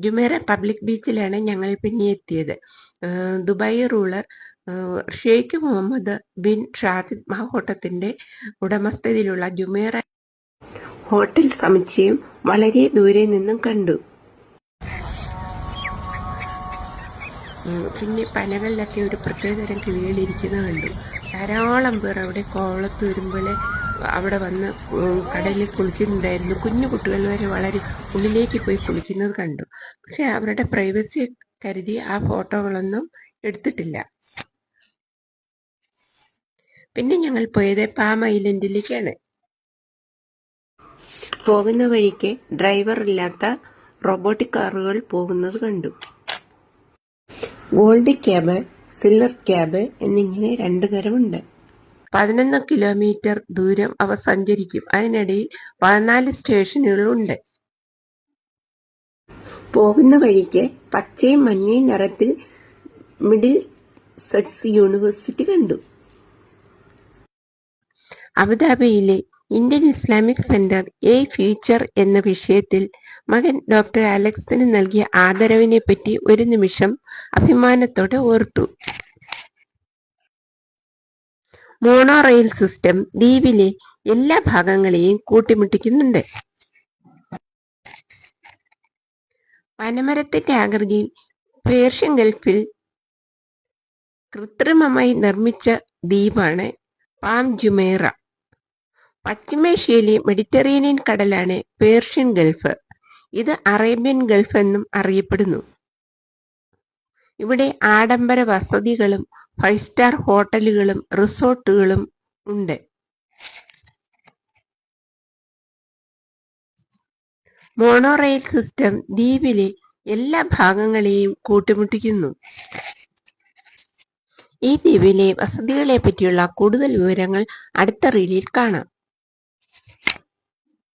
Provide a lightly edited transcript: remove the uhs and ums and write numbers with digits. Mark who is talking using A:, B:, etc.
A: Jumeirah public ബീച്ചിലാണ് ഞങ്ങൾ പിന്നെ എത്തിയത്. Dubai ruler Sheikh Mohammed bin Shahid മാഹോട്ടത്തിന്റെ ഉടമസ്ഥതയിലുള്ള ജുമേറ ഹോട്ടൽ സമുച്ചയം വളരെ ദൂരെ നിന്നും കണ്ടു. പിന്നെ പനകളിലൊക്കെ ഒരു പ്രത്യേകതരം കിളികളിരിക്കുന്നത് കണ്ടു. ധാരാളം പേർ അവിടെ കോവളത്ത് വരുമ്പോൾ അവിടെ വന്ന് കടലിൽ കുളിക്കുന്നുണ്ടായിരുന്നു. കുഞ്ഞു കുട്ടികൾ വരെ വളരെ ഉള്ളിലേക്ക് പോയി കുളിക്കുന്നത് കണ്ടു. പക്ഷെ അവരുടെ പ്രൈവസി കരുതി ആ ഫോട്ടോകളൊന്നും എടുത്തിട്ടില്ല. പിന്നെ ഞങ്ങൾ പോയത് പാം ഐലൻഡിലേക്കാണ്. പോകുന്ന വഴിക്ക് ഡ്രൈവർ ഇല്ലാത്ത റോബോട്ടിക് കാറുകൾ പോകുന്നത് കണ്ടു. ഗോൾഡ് ക്യാബ്, സിൽവർ ക്യാബ് എന്നിങ്ങനെ 2 തരമുണ്ട്. 11 കിലോമീറ്റർ ദൂരം അവ സഞ്ചരിക്കും. അതിനിടയിൽ 14 സ്റ്റേഷനുകളുണ്ട്. പോകുന്ന വഴിക്ക് പച്ചയും മഞ്ഞയും നിറത്തിൽ മിഡിൽ സെക്സ് യൂണിവേഴ്സിറ്റി കണ്ടു. അബുദാബിയിലെ Indian Islamic centre a future എന്ന വിഷയത്തിൽ മകൻ ഡോക്ടർ അലക്സിന് നൽകിയ ആദരവിനെ പറ്റി ഒരു നിമിഷം അഭിമാനത്തോടെ ഓർത്തു. മോണോ റെയിൽ സിസ്റ്റം ദ്വീപിലെ എല്ലാ ഭാഗങ്ങളെയും കൂട്ടിമുട്ടിക്കുന്നുണ്ട്. പനമരത്തിന്റെ ആകൃതിയിൽ പേർഷ്യൻ ഗൾഫിൽ കൃത്രിമമായി നിർമ്മിച്ച ദ്വീപാണ് പാം ജുമൈറ. പശ്ചിമേഷ്യയിലെ മെഡിറ്ററേനിയൻ കടലാണ് പേർഷ്യൻ ഗൾഫ്. ഇത് അറേബ്യൻ ഗൾഫ് എന്നും അറിയപ്പെടുന്നു. ഇവിടെ ആഡംബര വസതികളും 5 സ്റ്റാർ ഹോട്ടലുകളും റിസോർട്ടുകളും ഉണ്ട്. മോണോ റെയിൽ സിസ്റ്റം ദ്വീപിലെ എല്ലാ ഭാഗങ്ങളെയും കൂട്ടിമുട്ടിക്കുന്നു. ഈ ദ്വീപിലെ വസതികളെ പറ്റിയുള്ള കൂടുതൽ വിവരങ്ങൾ അടുത്ത റീലിൽ കാണാം.